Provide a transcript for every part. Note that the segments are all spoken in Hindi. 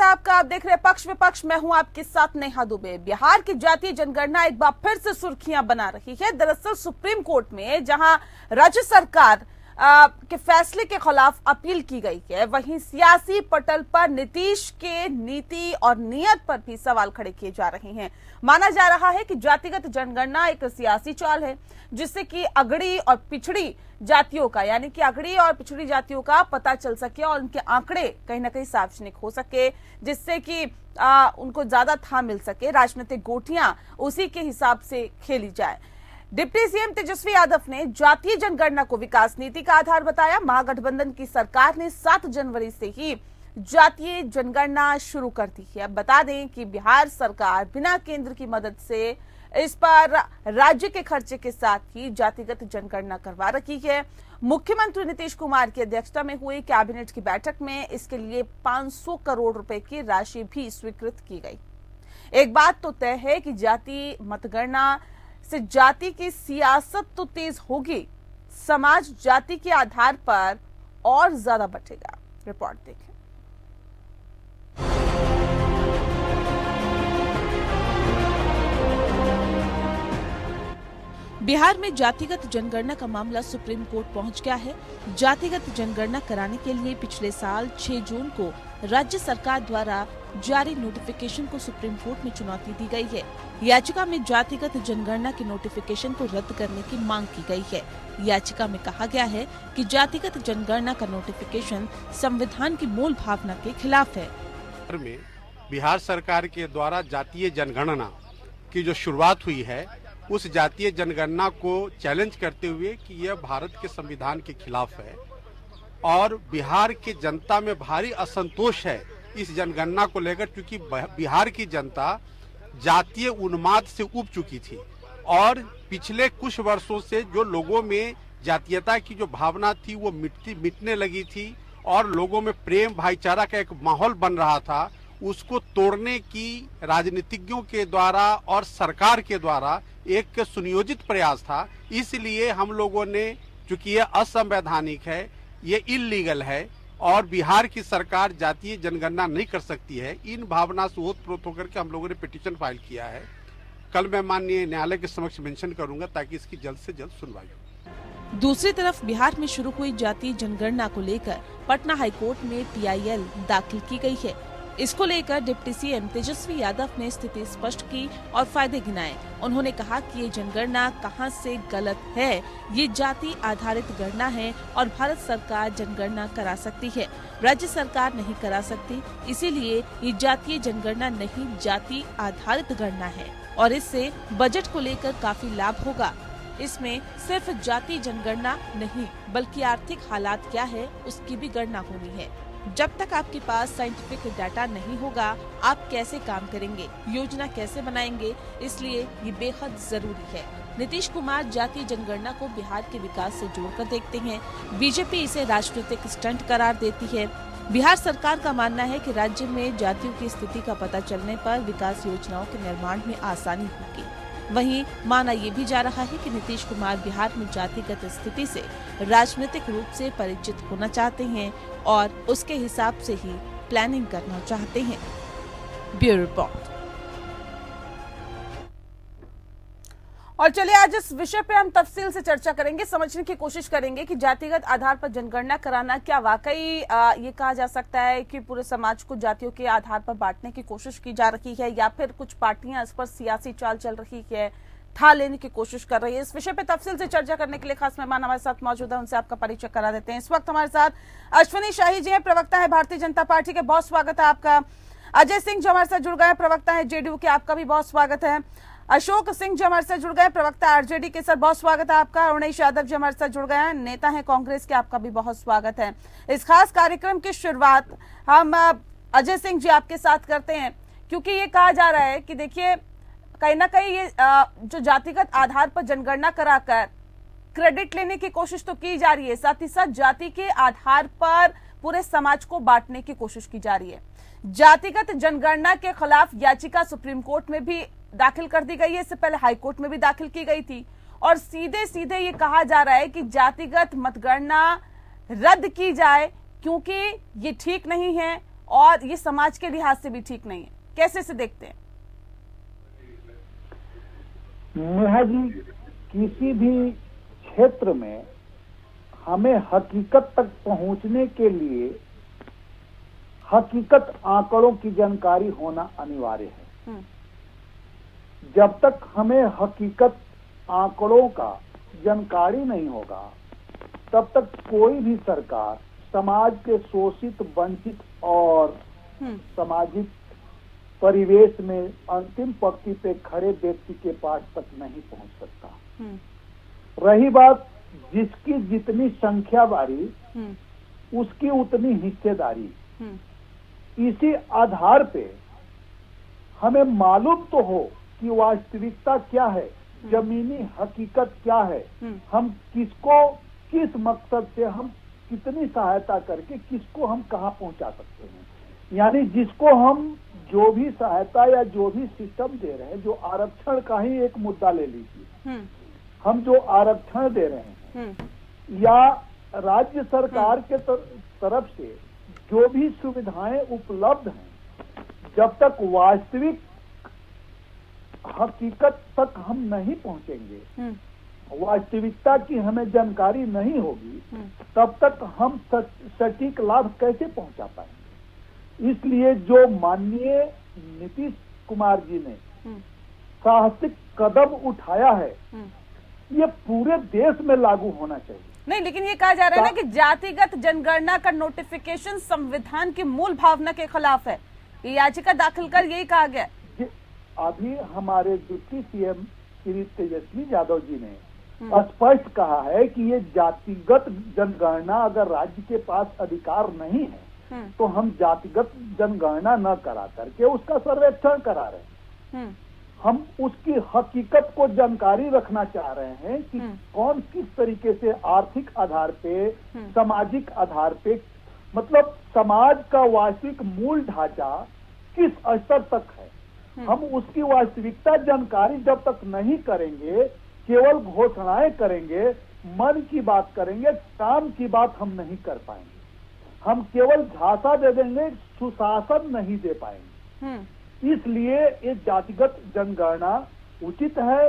है आपका। आप देख रहे हैं पक्ष विपक्ष, मैं हूं आपके साथ नेहा दुबे। बिहार की जातीय जनगणना एक बार फिर से सुर्खियां बना रही है। दरअसल सुप्रीम कोर्ट में जहां राज्य सरकार के फैसले के खिलाफ अपील की गई है, वहीं सियासी पटल पर नीतीश के नीति और नियत पर भी सवाल खड़े किए जा रहे हैं। माना जा रहा है कि जातिगत जनगणना एक सियासी चाल है जिससे कि अगड़ी और पिछड़ी जातियों का, यानी कि अगड़ी और पिछड़ी जातियों का पता चल सके और उनके आंकड़े कहीं ना कहीं सार्वजनिक हो सके, जिससे कि उनको ज्यादा थाह मिल सके, राजनीतिक गोटियां उसी के हिसाब से खेली जाए। डिप्टी सीएम तेजस्वी यादव ने जातीय जनगणना को विकास नीति का आधार बताया। महागठबंधन की सरकार ने 7 जनवरी से ही जातीय जनगणना शुरू कर दी है। अब बता दें कि बिहार सरकार बिना केंद्र की मदद से इस पर राज्य के खर्चे के साथ ही जातिगत जनगणना करवा रखी है। मुख्यमंत्री नीतीश कुमार की अध्यक्षता में हुई कैबिनेट की बैठक में इसके लिए 500 करोड़ रुपए की राशि भी स्वीकृत की गई। एक बात तो तय है कि जाति मतगणना से जाति की सियासत तो तेज होगी, समाज जाति के आधार पर और ज्यादा बंटेगा। रिपोर्ट देखें। बिहार में जातिगत जनगणना का मामला सुप्रीम कोर्ट पहुंच गया है। जातिगत जनगणना कराने के लिए पिछले साल 6 जून को राज्य सरकार द्वारा जारी नोटिफिकेशन को सुप्रीम कोर्ट में चुनौती दी गई है। याचिका में जातिगत जनगणना के नोटिफिकेशन को रद्द करने की मांग की गई है। याचिका में कहा गया है कि जातिगत जनगणना का नोटिफिकेशन संविधान की मूल भावना के खिलाफ है। बिहार सरकार के द्वारा जातीय जनगणना की जो शुरुआत हुई है, उस जातीय जनगणना को चैलेंज करते हुए कि यह भारत के संविधान के खिलाफ है और बिहार की जनता में भारी असंतोष है इस जनगणना को लेकर, क्योंकि बिहार की जनता जातीय उन्माद से उब चुकी थी और पिछले कुछ वर्षों से जो लोगों में जातीयता की जो भावना थी वो मिटने लगी थी और लोगों में प्रेम भाईचारा का एक माहौल बन रहा था, उसको तोड़ने की राजनीतिज्ञों के द्वारा और सरकार के द्वारा एक सुनियोजित प्रयास था। इसलिए हम लोगों ने, चूंकि ये असंवैधानिक है, ये इल्लीगल है और बिहार की सरकार जातीय जनगणना नहीं कर सकती है, इन भावना से ओतप्रोत होकर के हम लोगों ने पिटीशन फाइल किया है। कल मैं माननीय न्यायालय के समक्ष मेंशन करूंगा ताकि इसकी जल्द से जल्द सुनवाई हो। दूसरी तरफ बिहार में शुरू हुई जातीय जनगणना को लेकर पटना हाईकोर्ट में PIL दाखिल की गई है। इसको लेकर डिप्टी सीएम तेजस्वी यादव ने स्थिति स्पष्ट की और फायदे गिनाए। उन्होंने कहा कि ये जनगणना कहां से गलत है, ये जाति आधारित गणना है और भारत सरकार जनगणना करा सकती है, राज्य सरकार नहीं करा सकती। इसीलिए ये जातीय जनगणना नहीं, जाति आधारित गणना है और इससे बजट को लेकर काफी लाभ होगा। इसमें सिर्फ जातीय जनगणना नहीं बल्कि आर्थिक हालात क्या है उसकी भी गणना होनी है। जब तक आपके पास साइंटिफिक डाटा नहीं होगा, आप कैसे काम करेंगे, योजना कैसे बनाएंगे, इसलिए ये बेहद जरूरी है। नीतीश कुमार जातीय जनगणना को बिहार के विकास से जोड़कर देखते हैं। बीजेपी इसे राजनीतिक स्टंट करार देती है। बिहार सरकार का मानना है कि राज्य में जातियों की स्थिति का पता चलने पर विकास योजनाओं के निर्माण में आसानी होगी। वहीं माना ये भी जा रहा है कि नीतीश कुमार बिहार में जातिगत स्थिति से राजनीतिक रूप से परिचित होना चाहते हैं और उसके हिसाब से ही प्लानिंग करना चाहते हैं। Bureau report. और चलिए आज इस विषय पे हम तफसील से चर्चा करेंगे, समझने की कोशिश करेंगे कि जातिगत आधार पर जनगणना कराना क्या वाकई ये कहा जा सकता है कि पूरे समाज को जातियों के आधार पर बांटने की कोशिश की जा रही है, या फिर कुछ पार्टियां इस पर सियासी चाल चल रही है, था लेने की कोशिश कर रही है। इस विषय पे तफसील से चर्चा करने के लिए खास मेहमान हमारे साथ मौजूद है, उनसे आपका परिचय करा देते हैं। इस वक्त हमारे साथ अश्विनी शाही जी हैं, प्रवक्ता है भारतीय जनता पार्टी के, बहुत स्वागत है आपका। अजय सिंह जो हमारे साथ जुड़ गए, प्रवक्ता है JDU के, आपका भी बहुत स्वागत है। अशोक सिंह जो हमारे साथ जुड़ गए, प्रवक्ता RJD के, सर बहुत स्वागत है आपका। उमेश यादव जो हमारे साथ जुड़ गए हैं, नेता हैं कांग्रेस के, आपका भी बहुत स्वागत है। इस खास कार्यक्रम की शुरुआत हम अजय सिंह जी आपके साथ करते हैं, क्योंकि ये कहा जा रहा है कि देखिए कहीं ना कहीं ये जो जातिगत आधार पर जनगणना कराकर क्रेडिट लेने की कोशिश तो की जा रही है, साथ ही साथ जाति के आधार पर पूरे समाज को बांटने की कोशिश की जा रही है। जातिगत जनगणना के खिलाफ याचिका सुप्रीम कोर्ट में भी दाखिल कर दी गई है, इससे पहले हाई कोर्ट में भी दाखिल की गई थी और सीधे सीधे ये कहा जा रहा है कि जातिगत मतगणना रद्द की जाए क्योंकि ये ठीक नहीं है और ये समाज के लिहाज से भी ठीक नहीं है, कैसे से देखते हैं? नेहा जी, किसी भी क्षेत्र में हमें हकीकत तक पहुंचने के लिए हकीकत आंकड़ों की जानकारी होना अनिवार्य है। जब तक हमें हकीकत आंकड़ों का जानकारी नहीं होगा, तब तक कोई भी सरकार समाज के शोषित, वंचित और सामाजिक परिवेश में अंतिम पंक्ति पे खड़े व्यक्ति के पास तक नहीं पहुंच सकता। रही बात जिसकी जितनी संख्या बारी, उसकी उतनी हिस्सेदारी। इसी आधार पे हमें मालूम तो हो कि वास्तविकता क्या है, जमीनी हकीकत क्या है, हम किसको किस मकसद से हम कितनी सहायता करके किसको हम कहाँ पहुंचा सकते हैं। यानी जिसको हम जो भी सहायता या जो भी सिस्टम दे रहे हैं, जो आरक्षण का ही एक मुद्दा ले लीजिए, हम जो आरक्षण दे रहे हैं या राज्य सरकार के तरफ से जो भी सुविधाएं उपलब्ध हैं, जब तक वास्तविक हकीकत तक हम नहीं पहुंचेंगे, वास्तविकता की हमें जानकारी नहीं होगी, तब तक हम सटीक लाभ कैसे पहुंचा पाएंगे। इसलिए जो माननीय नीतीश कुमार जी ने साहसिक कदम उठाया है, ये पूरे देश में लागू होना चाहिए। नहीं, लेकिन ये कहा जा रहा है ना कि जातिगत जनगणना का नोटिफिकेशन संविधान की मूल भावना के खिलाफ है। ये याचिका दाखिल कर यही कहा गया। अभी हमारे डिप्टी सीएम श्री तेजस्वी यादव जी ने स्पष्ट कहा है कि ये जातिगत जनगणना अगर राज्य के पास अधिकार नहीं है, तो हम जातिगत जनगणना न करा करके उसका सर्वेक्षण करा रहे हैं। हम उसकी हकीकत को जानकारी रखना चाह रहे हैं कि कौन किस तरीके से आर्थिक आधार पे, सामाजिक आधार पे, मतलब समाज का वास्तविक मूल ढांचा किस स्तर तक है। हम उसकी वास्तविकता जानकारी जब तक नहीं करेंगे, केवल घोषणाएं करेंगे, मन की बात करेंगे, काम की बात हम नहीं कर पाएंगे। हम केवल झांसा दे देंगे, सुशासन नहीं दे पाएंगे। इसलिए ये जातिगत जनगणना उचित है।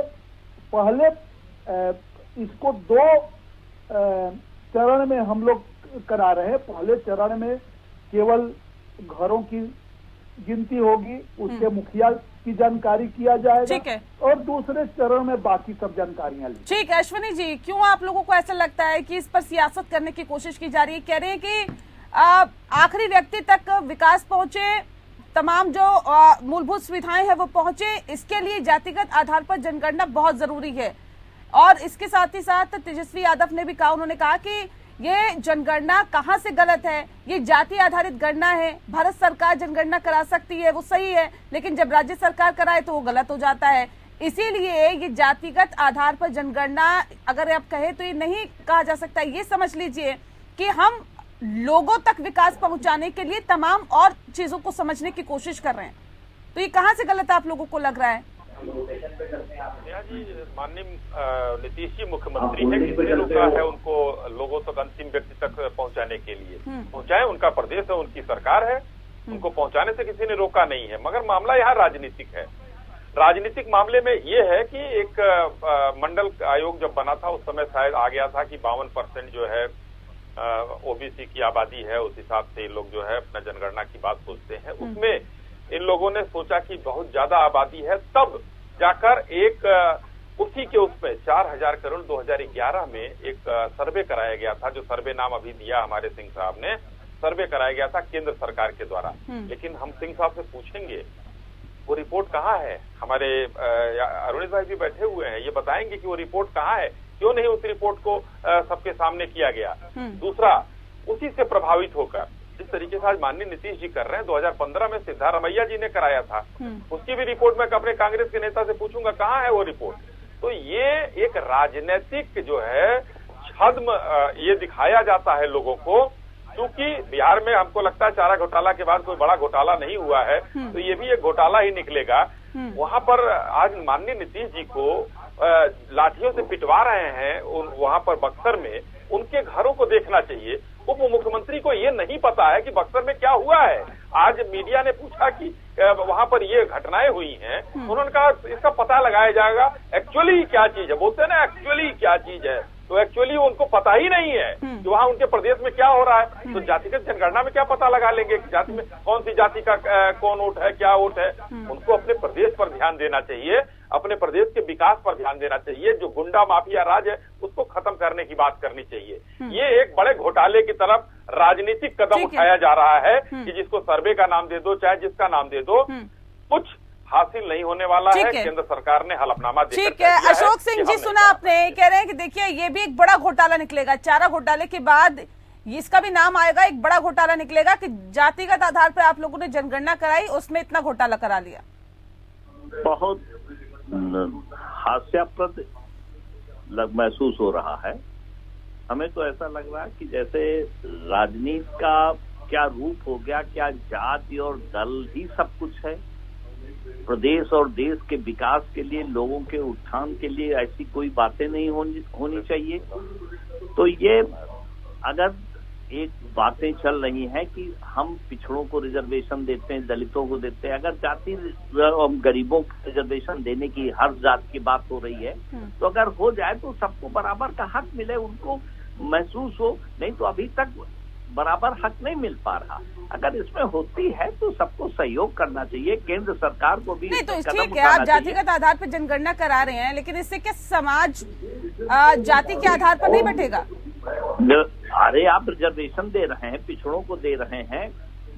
पहले इसको 2 चरण में हम लोग करा रहे हैं। पहले चरण में केवल घरों की गिनती होगी, उसके मुखिया की जानकारी किया जाएगा, ठीक है, और दूसरे चरण में बाकी सब जानकारियां ली। ठीक है। अश्विनी जी, क्यों आप लोगों को ऐसा लगता है कि इस पर सियासत करने की कोशिश की जा रही है? कह रहे हैं कि आखिरी व्यक्ति तक विकास पहुंचे, तमाम जो मूलभूत सुविधाएं हैं वो पहुंचे, इसके लिए जातिगत आधार पर जनगणना बहुत जरूरी है। और इसके साथ ही साथ तेजस्वी यादव ने भी कहा, उन्होंने कहा कि ये जनगणना कहां से गलत है, ये जाति आधारित गणना है, भारत सरकार जनगणना करा सकती है, वो सही है, लेकिन जब राज्य सरकार कराए तो वो गलत हो जाता है। इसीलिए ये जातिगत आधार पर जनगणना अगर आप कहे तो ये नहीं कहा जा सकता। ये समझ लीजिए कि हम लोगों तक विकास पहुंचाने के लिए तमाम और चीजों को समझने की कोशिश कर रहे हैं, तो ये कहां से गलत आप लोगों को लग रहा है? माननीय नीतीश जी मुख्यमंत्री है, किसने रोका है उनको लोगों तक, अंतिम व्यक्ति तक पहुंचाने के लिए? पहुंचाए, उनका प्रदेश है, उनकी सरकार है, उनको पहुंचाने से किसी ने रोका नहीं है। मगर मामला यहाँ राजनीतिक है। राजनीतिक मामले में ये है कि एक मंडल आयोग जब बना था, उस समय शायद आ गया था कि 52% जो है ओबीसी की आबादी है, उस हिसाब से ये लोग जो है अपना जनगणना की बात सोचते हैं। उसमें इन लोगों ने सोचा कि बहुत ज्यादा आबादी है, तब जाकर एक उसी के उसमें 4000 करोड़ 2011 में एक सर्वे कराया गया था, जो सर्वे नाम अभी दिया हमारे सिंह साहब ने, सर्वे कराया गया था केंद्र सरकार के द्वारा। लेकिन हम सिंह साहब से पूछेंगे वो रिपोर्ट कहाँ है। हमारे अरुणेश भाई भी बैठे हुए हैं, ये बताएंगे कि वो रिपोर्ट कहाँ है, क्यों नहीं उस रिपोर्ट को सबके सामने किया गया। दूसरा, उसी से प्रभावित होकर जिस तरीके से आज माननीय नीतीश जी कर रहे हैं, 2015 में सिद्धारमैया जी ने कराया था, उसकी भी रिपोर्ट मैं अपने कांग्रेस के नेता से पूछूंगा कहाँ है वो रिपोर्ट। तो ये एक राजनीतिक जो है छद्म ये दिखाया जाता है लोगों को, क्योंकि बिहार में हमको लगता है चारा घोटाला के बाद कोई बड़ा घोटाला नहीं हुआ है, तो ये भी एक घोटाला ही निकलेगा। वहां पर आज माननीय नीतीश जी को लाठियों से पिटवा रहे हैं वहां पर बक्सर में, उनके घरों को देखना चाहिए। उप मुख्यमंत्री को ये नहीं पता है कि बक्सर में क्या हुआ है। आज मीडिया ने पूछा कि वहां पर ये घटनाएं हुई हैं, उन्होंने कहा इसका पता लगाया जाएगा एक्चुअली क्या चीज है। बोलते हैं ना एक्चुअली क्या चीज है, तो एक्चुअली उनको पता ही नहीं है कि वहाँ उनके प्रदेश में क्या हो रहा है। तो जातिगत जनगणना में क्या पता लगा लेंगे कि जाति में कौन सी जाति का कौन वोट है, क्या वोट है। उनको अपने प्रदेश पर ध्यान देना चाहिए, अपने प्रदेश के विकास पर ध्यान देना चाहिए। जो गुंडा माफिया राज है उसको खत्म करने की बात करनी चाहिए। ये एक बड़े घोटाले की तरफ राजनीतिक कदम उठाया जा रहा है कि जिसको सर्वे का नाम दे दो, चाहे जिसका नाम दे दो, कुछ हासिल नहीं होने वाला है। केंद्र सरकार ने हलफनामा देकर ठीक है। अशोक सिंह जी, सुना आपने, कह रहे हैं कि देखिए ये भी एक बड़ा घोटाला निकलेगा, चारा घोटाले के बाद इसका भी नाम आएगा, एक बड़ा घोटाला निकलेगा कि जातिगत आधार पर आप लोगों ने जनगणना कराई, उसमें इतना घोटाला करा लिया। बहुत हास्यास्पद महसूस हो रहा है। हमें तो ऐसा लग रहा है कि जैसे राजनीति का क्या रूप हो गया, क्या जाति और दल ही सब कुछ है। प्रदेश और देश के विकास के लिए, लोगों के उत्थान के लिए ऐसी कोई बातें नहीं होनी चाहिए। तो ये अगर एक बातें चल रही हैं कि हम पिछड़ों को रिजर्वेशन देते हैं, दलितों को देते हैं, अगर जाति गरीबों को रिजर्वेशन देने की हर जात की बात हो रही है, तो अगर हो जाए तो सबको बराबर का हक मिले, उनको महसूस हो। नहीं तो अभी तक बराबर हक नहीं मिल पा रहा। अगर इसमें होती है तो सबको सहयोग करना चाहिए, केंद्र सरकार को भी। नहीं तो ठीक है, आप जातिगत आधार पर जनगणना करा रहे हैं, लेकिन इससे क्या समाज जाति के आधार पर नहीं बैठेगा? अरे आप रिजर्वेशन दे रहे हैं, पिछड़ों को दे रहे हैं,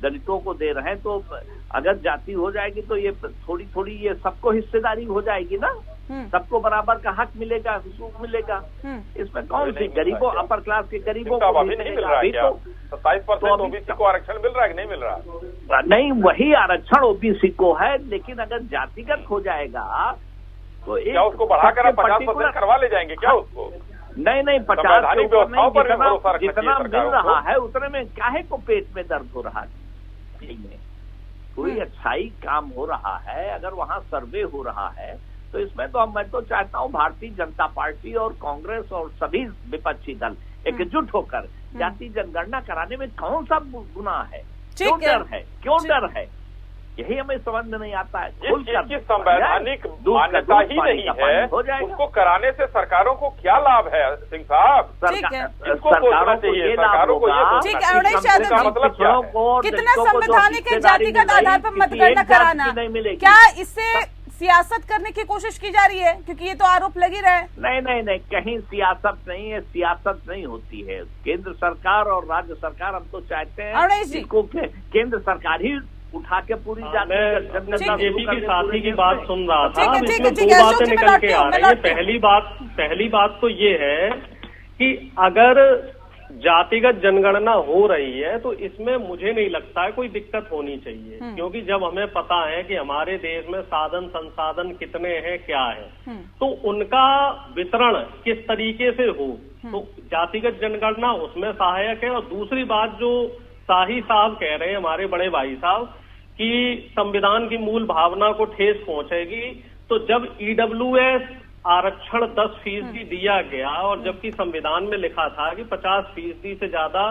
दलितों को दे रहे हैं, तो अगर जाति हो जाएगी तो ये थोड़ी थोड़ी ये सबको हिस्सेदारी हो जाएगी ना, सबको बराबर का हक मिलेगा, सुख मिलेगा। इसमें कौन सी गरीबों, अपर क्लास के गरीबों को अभी नहीं मिल रहा है क्या? 27% ओबीसी को आरक्षण मिल रहा है कि नहीं मिल रहा? नहीं, वही आरक्षण ओबीसी को है, लेकिन अगर जातिगत हो जाएगा तो क्या उसको बढ़ाकर 50% करवा ले जाएंगे क्या उसको? नहीं 50 जितना मिल रहा है उतने में काहे को पेट में दर्द हो रहा है। कोई अच्छाई काम हो रहा है, अगर वहाँ सर्वे हो रहा है तो इसमें तो मैं तो चाहता हूँ भारतीय जनता पार्टी और कांग्रेस और सभी विपक्षी दल एकजुट होकर जाति जनगणना कराने में कौन सा गुनाह है, क्यों डर है, यही हमें समझ में नहीं आता है। जिसकी संवैधानिक मान्यता ही नहीं है उसको कराने से सरकारों को क्या लाभ है? सिंह साहब, इसको सोचना चाहिए सरकारों को। ठीक है, मतलब कितना संवैधानिक है जातिगत आधार पर मतगणना कराना? क्या इससे सियासत करने की कोशिश की जा रही है? क्योंकि ये तो आरोप लग ही रहा है। नहीं, कहीं सियासत नहीं है, सियासत नहीं होती है। केंद्र सरकार और राज्य सरकार, हम तो चाहते हैं इसको केंद्र सरकार ही उठा के पूरी जेपी की साथी की बात सुन रहा था। अब इसमें दो बातें निकल के आ रही है। पहली बात तो ये है कि अगर जातिगत जनगणना हो रही है तो इसमें मुझे नहीं लगता है कोई दिक्कत होनी चाहिए, क्योंकि जब हमें पता है कि हमारे देश में साधन संसाधन कितने हैं, क्या है, तो उनका वितरण किस तरीके से हो, तो जातिगत जनगणना उसमें सहायक है। और दूसरी बात जो शाही साहब कह रहे हैं, हमारे बड़े भाई साहब, कि संविधान की मूल भावना को ठेस पहुंचेगी, तो जब ईडब्ल्यूएस आरक्षण 10% दिया गया और जबकि संविधान में लिखा था कि 50% से ज्यादा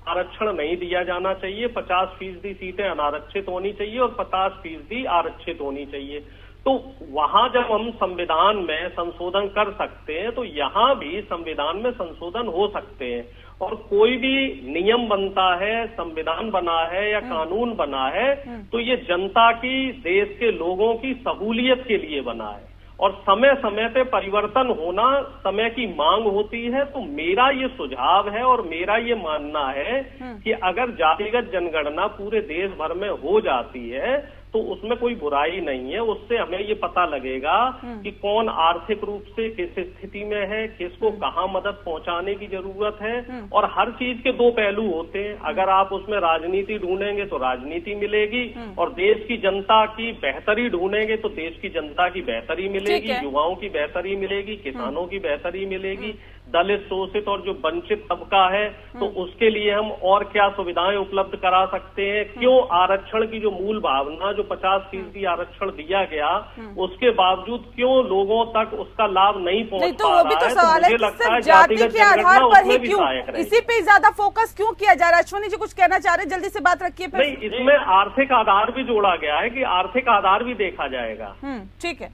आरक्षण नहीं दिया जाना चाहिए, 50% सीटें अनारक्षित होनी चाहिए और 50% आरक्षित होनी चाहिए, तो वहां जब हम संविधान में संशोधन कर सकते हैं तो यहाँ भी संविधान में संशोधन हो सकते हैं। और कोई भी नियम बनता है, संविधान बना है या कानून बना है, तो ये जनता की, देश के लोगों की सहूलियत के लिए बना है और समय समय पे परिवर्तन होना समय की मांग होती है। तो मेरा ये सुझाव है और मेरा ये मानना है कि अगर जातिगत जनगणना पूरे देश भर में हो जाती है तो उसमें कोई बुराई नहीं है। उससे हमें ये पता लगेगा कि कौन आर्थिक रूप से किस स्थिति में है, किसको कहाँ मदद पहुंचाने की जरूरत है। और हर चीज के दो पहलू होते हैं, अगर आप उसमें राजनीति ढूंढेंगे तो राजनीति मिलेगी और देश की जनता की बेहतरी ढूंढेंगे तो देश की जनता की बेहतरी मिलेगी, युवाओं की बेहतरी मिलेगी, किसानों की बेहतरी मिलेगी, दलित, शोषित और जो वंचित तबका है, तो उसके लिए हम और क्या सुविधाएं उपलब्ध करा सकते हैं। क्यों आरक्षण की जो मूल भावना, जो 50% आरक्षण दिया गया, उसके बावजूद क्यों लोगों तक उसका लाभ नहीं पहुंच तो वो भी तो सवाल है कि सिर्फ जाति के आधार पर ही क्यों, इसी पे ज्यादा फोकस क्यों किया जा रहा है? अश्वनी जी कुछ कहना चाह रहे हैं, जल्दी से बात रखिए। नहीं, इसमें आर्थिक आधार भी जोड़ा गया है कि आर्थिक आधार भी देखा जाएगा। ठीक है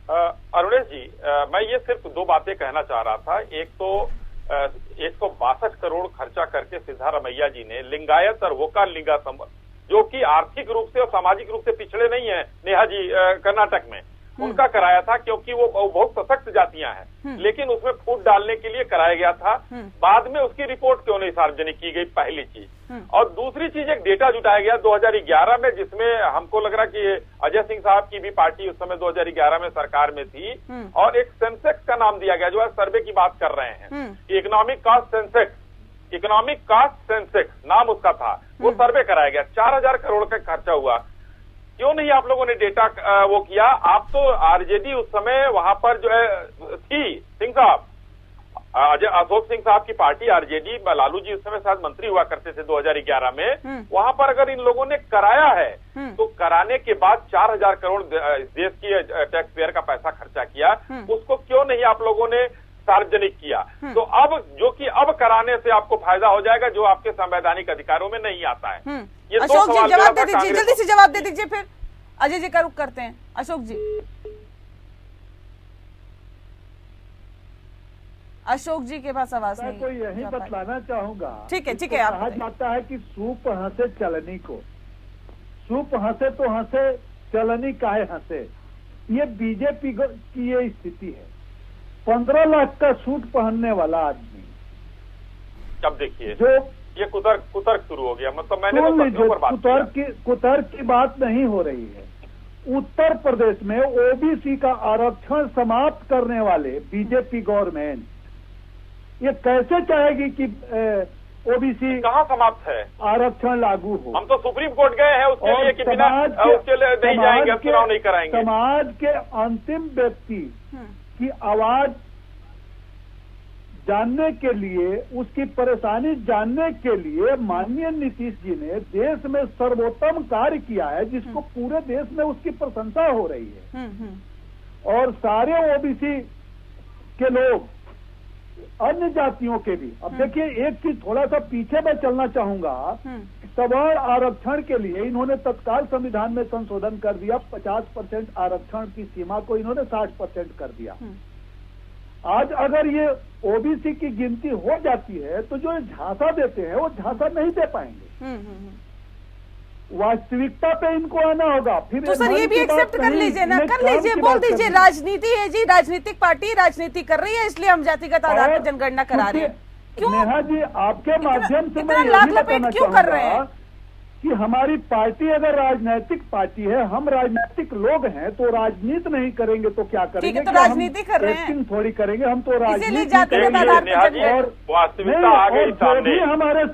अरुणेश जी, मैं ये सिर्फ दो बातें कहना चाह रहा था। एक तो 162 करोड़ खर्चा करके सिद्धारमैया जी ने लिंगायत और वोकालिंगा जो कि आर्थिक रूप से और सामाजिक रूप से पिछड़े नहीं है, नेहा जी, कर्नाटक में उनका कराया था, क्योंकि वो बहुत सशक्त जातियां हैं, लेकिन उसमें फूट डालने के लिए कराया गया था। बाद में उसकी रिपोर्ट क्यों नहीं सार्वजनिक की गई, पहली चीज। और दूसरी चीज, एक डेटा जुटाया गया 2011 में, जिसमें हमको लग रहा कि अजय सिंह साहब की भी पार्टी उस समय 2011 में सरकार में थी, और एक सेंसेक्स का नाम दिया गया, जो है सर्वे की बात कर रहे हैं, इकोनॉमिक कास्ट सेंसेक्स नाम उसका था। वो सर्वे कराया गया, 4000 करोड़ का खर्चा हुआ। क्यों नहीं आप लोगों ने डेटा वो किया? आप तो आरजेडी उस समय वहां पर जो है थी, सिंह साहब, अशोक सिंह साहब की पार्टी आरजेडी, लालू जी उस समय शायद मंत्री हुआ करते थे 2011 में। वहां पर अगर इन लोगों ने कराया है, तो कराने के बाद 4000 करोड़ देश की टैक्स पेयर का पैसा खर्चा किया, उसको क्यों नहीं आप लोगों ने सार्वजनिक किया? तो अब जो कि अब कराने से आपको फायदा हो जाएगा, जो आपके संवैधानिक अधिकारों में नहीं आता है। ये अशोक जी जवाब दे दीजिए, जल्दी से जवाब दे दीजिए, फिर अजय जी का रुख करते हैं। अशोक जी, अशोक जी के पास आवाज नहीं। मैं तो यही बतलाना चाहूंगा। ठीक है, कहा जाता है कि सूप हंसे चलनी को, सूप हंसे तो हंसे, चलनी काहे हंसे। ये बीजेपी की ये स्थिति है। 15 लाख का सूट पहनने वाला आदमी, अब देखिए जो ये कुतर्क शुरू हो गया। मतलब मैंने कुतर्क की बात नहीं हो रही है। उत्तर प्रदेश में ओबीसी का आरक्षण समाप्त करने वाले बीजेपी गवर्नमेंट ये कैसे चाहेगी कि ओबीसी कहाँ समाप्त है, आरक्षण लागू हो? हम तो सुप्रीम कोर्ट गए हैं उसके लिए कि बिना उसके लिए नहीं जाएंगे, हम चुनाव नहीं कराएंगे। समाज के अंतिम व्यक्ति की आवाज जानने के लिए, उसकी परेशानी जानने के लिए माननीय नीतीश जी ने देश में सर्वोत्तम कार्य किया है, जिसको पूरे देश में उसकी प्रशंसा हो रही है। और सारे ओबीसी के लोग, अन्य जातियों के भी। अब देखिए, एक चीज थोड़ा सा पीछे मैं चलना चाहूंगा। सवर्ण आरक्षण के लिए इन्होंने तत्काल संविधान में संशोधन कर दिया, 50% आरक्षण की सीमा को इन्होंने 60% कर दिया। आज अगर ये ओबीसी की गिनती हो जाती है, तो जो झांसा देते हैं वो झांसा नहीं दे पाएंगे। वास्तविकता पे इनको आना होगा। फिर तो सर ये भी एक्सेप्ट कर लीजिए ना, कर लीजिए, बोल दीजिए राजनीति है जी, राजनीतिक पार्टी राजनीति कर रही है, इसलिए हम जातिगत आधार पर जनगणना करा रहे हैं। क्यों नेहा जी, आपके माध्यम से मैं लाख लपेट क्यों कर रहे हैं कि हमारी पार्टी अगर राजनीतिक पार्टी है, हम राजनीतिक लोग हैं, तो राजनीति नहीं करेंगे तो क्या करेंगे? तो राजनीति कर रहे हैं, थोड़ी करेंगे हम, तो राजनीति जातिगत आधार पर। और वास्तविकता आ गई सामने, हमारे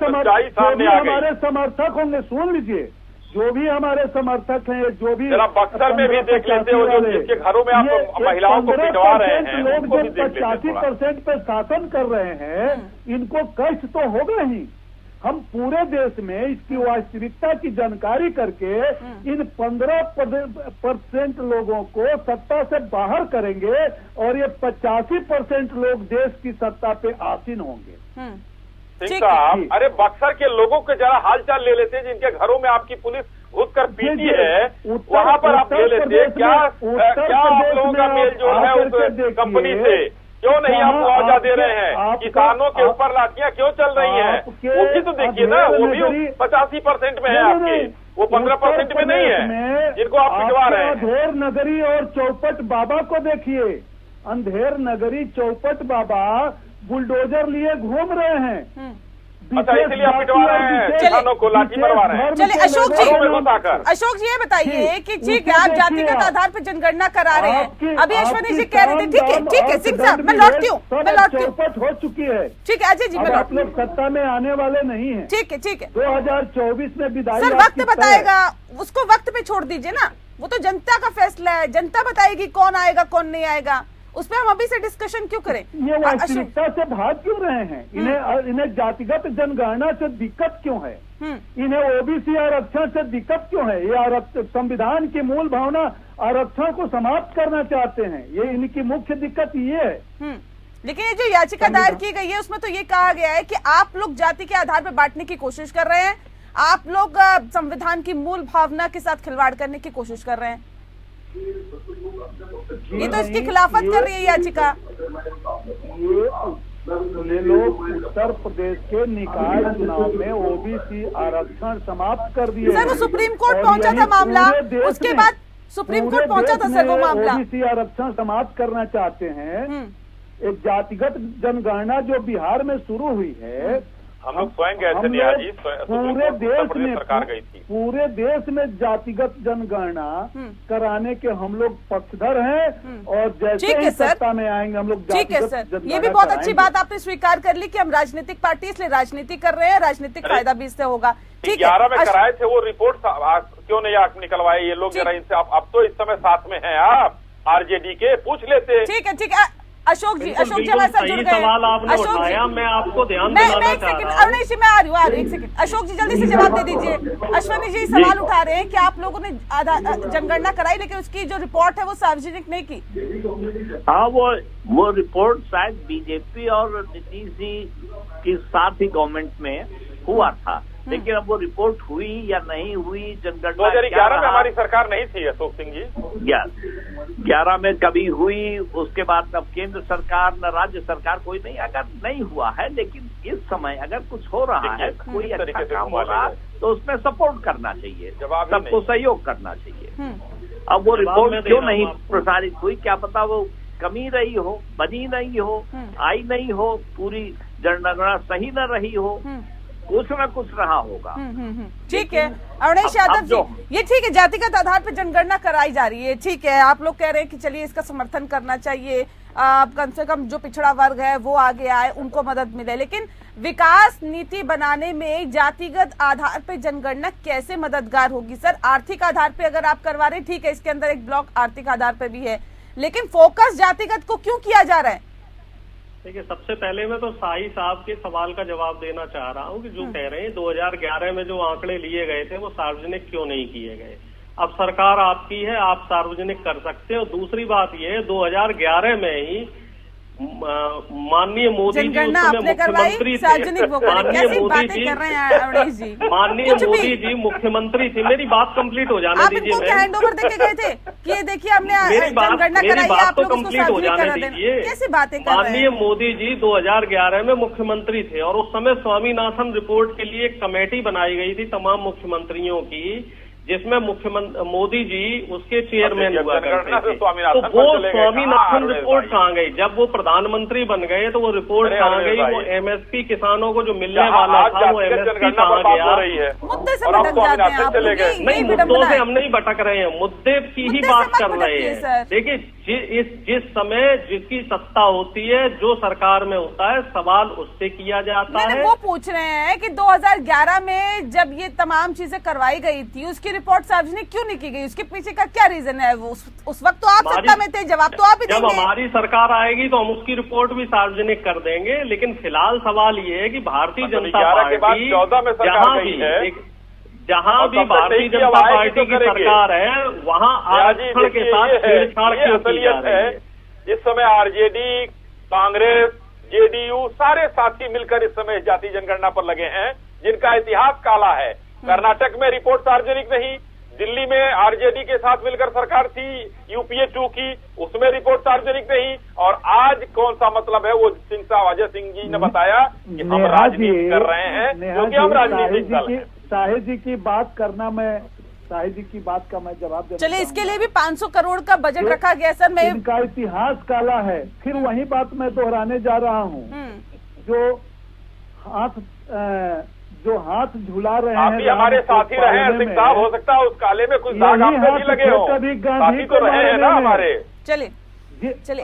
समर्थक होंगे, सुन लीजिए, जो भी हमारे समर्थक हैं, जो भी बक्सर में भी देख लेते हो, जो जिसके घरों में आप महिलाओं को पिटवा रहे हैं, लोग जो 85% पे शासन कर रहे हैं, इनको कष्ट तो होगा ही। हम पूरे देश में इसकी वास्तविकता की जानकारी करके इन 15% लोगों को सत्ता से बाहर करेंगे, और ये 85% लोग देश की सत्ता पे आसीन होंगे। सिंह साहब, अरे बक्सर के लोगों के जरा हालचाल ले लेते हैं, जिनके घरों में आपकी पुलिस घुसकर पीटी है, वहां पर आप ले लेते हैं। क्या आप लोगों का मेल जोल है उस कंपनी से? क्यों नहीं आप मुआवजा दे रहे हैं? किसानों के ऊपर लाठियां क्यों चल रही हैं? वो भी तो देखिए ना, वो भी 85% में है आपके, वो 15% में नहीं है जिनको आप पिटवा रहे हैं। अंधेर नगरी और चौपट बाबा को देखिए, अंधेर नगरी चौपट बाबा बुलडोजर लिए घूम रहे हैं। अच्छा, इसलिए आप पिटवा रहे हैं, किसानों को लाठी मरवा रहे हैं। चलिए अशोक जी ये बताइए कि ठीक है, आप जातिगत आधार पर जनगणना करा रहे हैं, अभी अश्वनी जी कह रहे थे, ठीक है सिंह साहब, मैं लौटती हूँ। चौपट हो चुकी है, ठीक है अजय जी, मैं आप लोग सत्ता में आने वाले नहीं है। ठीक है 2024 में विधायक सर वक्त बताएगा, उसको वक्त पे छोड़ दीजिए ना, वो तो जनता का फैसला है, जनता बताएगी कौन आएगा कौन नहीं आएगा। उस पर हम अभी से डिस्कशन क्यों करें? ये वास्तविकता से भाग क्यों रहे हैं? इन्हें जातिगत जनगणना से दिक्कत क्यों है? इन्हें ओबीसी आरक्षण से दिक्कत क्यों है? ये संविधान की मूल भावना आरक्षण को समाप्त करना चाहते हैं, ये इनकी मुख्य दिक्कत ये है। लेकिन ये जो याचिका दायर की गई है उसमें तो ये कहा गया है कि आप लोग जाति के आधार पर बांटने की कोशिश कर रहे हैं, आप लोग संविधान की मूल भावना के साथ खिलवाड़ करने की कोशिश कर रहे हैं। ये तो इसकी खिलाफत कर रही है याचिका। ये लोग उत्तर प्रदेश के निकाय चुनाव में ओबीसी आरक्षण समाप्त कर दिए। सर वो सुप्रीम कोर्ट पहुंचा था मामला, उसके बाद सुप्रीम कोर्ट पहुंचा था सर वो मामला। ओबीसी आरक्षण समाप्त करना चाहते हैं। एक जातिगत जनगणना जो बिहार में शुरू हुई है, हम लोग स्वयं गए थे निहार जी, पूरे देश में सरकार गई थी, पूरे देश में जातिगत जनगणना कराने के हम लोग पक्षधर हैं और जैसे ही सत्ता में आएंगे हम लोग ठीक है सर, ये भी बहुत अच्छी बात आपने स्वीकार कर ली कि हम राजनीतिक पार्टी इसलिए राजनीति कर रहे हैं, राजनीतिक फायदा भी इससे होगा। ठीक है, 11 में कराए थे वो रिपोर्ट, क्यों नहीं आप निकलवाए ये लोग जरा इनसे? अब तो इस समय साथ में हैं आप आरजेडी के, पूछ लेते। ठीक है अशोक जी हमारे साथ जुड़ गए। सवाल आपने उठाया, मैं आपको ध्यान दिलाना चाह रहा हूं। अरुणेश जी मैं आ रही हूँ, एक सेकंड अशोक जी जल्दी से जवाब दे दीजिए। अश्वनी जी सवाल उठा रहे हैं कि आप लोगों ने जनगणना कराई लेकिन उसकी जो रिपोर्ट है वो सार्वजनिक नहीं की। हाँ, वो रिपोर्ट शायद बीजेपी और नीतीश जी के साथ ही गवर्नमेंट में हुआ था, लेकिन अब वो रिपोर्ट हुई या नहीं हुई, जनगणना 2011 में हमारी सरकार नहीं थी अशोक सिंह जी, 11 में कभी हुई, उसके बाद अब केंद्र सरकार न राज्य सरकार कोई नहीं, अगर नहीं हुआ है, लेकिन इस समय अगर कुछ हो रहा है, कोई अच्छा काम हो रहा है तो उसमें सपोर्ट करना चाहिए, सबको सहयोग करना चाहिए। अब वो रिपोर्ट क्यों नहीं प्रसारित हुई, क्या पता वो कमी रही हो, बनी नहीं हो, आई नहीं हो, पूरी जनगणना सही न रही हो, कुछ न कुछ रहा होगा। ठीक है अरुणेश यादव जी, ये ठीक है जातिगत आधार पर जनगणना कराई जा रही है, ठीक है आप लोग कह रहे हैं कि चलिए इसका समर्थन करना चाहिए, कम से कम जो पिछड़ा वर्ग है वो आगे आए, उनको मदद मिले, लेकिन विकास नीति बनाने में जातिगत आधार पर जनगणना कैसे मददगार होगी? सर आर्थिक आधार पर अगर आप करवा रहे ठीक है, इसके अंदर एक ब्लॉक आर्थिक आधार पर भी है, लेकिन फोकस जातिगत को क्यों किया जा रहा है? देखिए सबसे पहले मैं तो शाही साहब के सवाल का जवाब देना चाह रहा हूं कि जो कह रहे हैं 2011 में जो आंकड़े लिए गए थे वो सार्वजनिक क्यों नहीं किए गए। अब सरकार आपकी है, आप सार्वजनिक कर सकते हैं। और दूसरी बात ये है 2011 में ही माननीय मोदी जी मुख्यमंत्री थे, माननीय मोदी जी मुख्यमंत्री थे। मेरी बात कंप्लीट हो जाने दीजिए, हैंड ओवर देके गए थे कि ये देखिए हमने मेरी बात तो कंप्लीट हो जाने दीजिए। कैसी बातें कर रहे हैं? माननीय मोदी जी 2011 में मुख्यमंत्री थे और उस समय स्वामीनाथन रिपोर्ट के लिए एक कमेटी बनाई गई थी तमाम मुख्यमंत्रियों की, जिसमें मुख्यमंत्री मोदी जी उसके चेयरमैन हुआ करते थे। तो वो स्वामीनाथन रिपोर्ट कहाँ गई? जब वो प्रधानमंत्री बन गए तो वो रिपोर्ट कहाँ गई? वो एमएसपी किसानों को जो मिलने वाला था वो एमएसपी कहाँ गया? मुद्दे से भटक जाते हैं आप। नहीं, मुद्दों से हम नहीं भटक रहे हैं, मुद्दे की ही बात कर रहे हैं। देखिए जिस समय जिसकी सत्ता होती है, जो सरकार में होता है, सवाल उससे किया जाता है। वो पूछ रहे हैं कि 2011 में जब ये तमाम चीजें करवाई गई थी उसकी रिपोर्ट सार्वजनिक क्यों नहीं की गई? उसके पीछे का क्या रीजन है? उस वक्त तो आप सत्ता में थे, जवाब तो आप ही देंगे। जब हमारी सरकार आएगी तो हम उसकी रिपोर्ट भी सार्वजनिक कर देंगे, लेकिन फिलहाल सवाल ये है कि भारतीय जनता पार्टी जहाँ भी भारतीय जनता पार्टी की सरकार है वहाँ आरक्षण के साथ छेड़छाड़ क्यों की जा रही है? इस समय आरजेडी, कांग्रेस, जेडीयू सारे साथी मिलकर इस समय जाति जनगणना पर लगे हैं, जिनका इतिहास काला है। कर्नाटक में रिपोर्ट सार्वजनिक नहीं, दिल्ली में आरजेडी के साथ मिलकर सरकार थी यूपीए 2 की, उसमें रिपोर्ट सार्वजनिक नहीं। और आज कौन सा मतलब है? वो अजय सिंह जी ने बताया कि हम राजनीति कर रहे हैं, क्योंकि हम राजनीतिक दल हैं। शाहिद जी की बात करना, मैं शाहिद जी की बात का मैं जवाब देना। चलिए इसके लिए भी 500 करोड़ का बजट रखा गया सर। मैं इनका इतिहास काला है, फिर वही बात मैं दोहराने जा रहा हूँ। जो हाथ झुला रहे हैं, आप भी हमारे साथी रहे हैं सिंह साहब, हो सकता है उस काले में कुछ दाग आप पे भी लगे हो, साथी तो रहे हैं ना हमारे। चलिए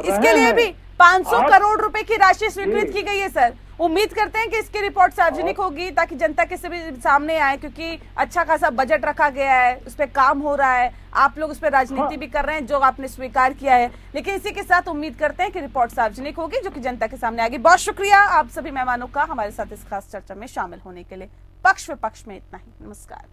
इसके लिए भी 500 करोड़ रुपए की राशि स्वीकृत की गई है सर। उम्मीद करते हैं कि इसकी रिपोर्ट सार्वजनिक होगी ताकि जनता के सभी सामने आए, क्योंकि अच्छा खासा बजट रखा गया है, उस पर काम हो रहा है, आप लोग उस पर राजनीति भी कर रहे हैं जो आपने स्वीकार किया है। लेकिन इसी के साथ उम्मीद करते हैं कि रिपोर्ट सार्वजनिक होगी जो कि जनता के सामने आएगी। बहुत शुक्रिया आप सभी मेहमानों का हमारे साथ इस खास चर्चा में शामिल होने के लिए। पक्ष विपक्ष में इतना ही। नमस्कार।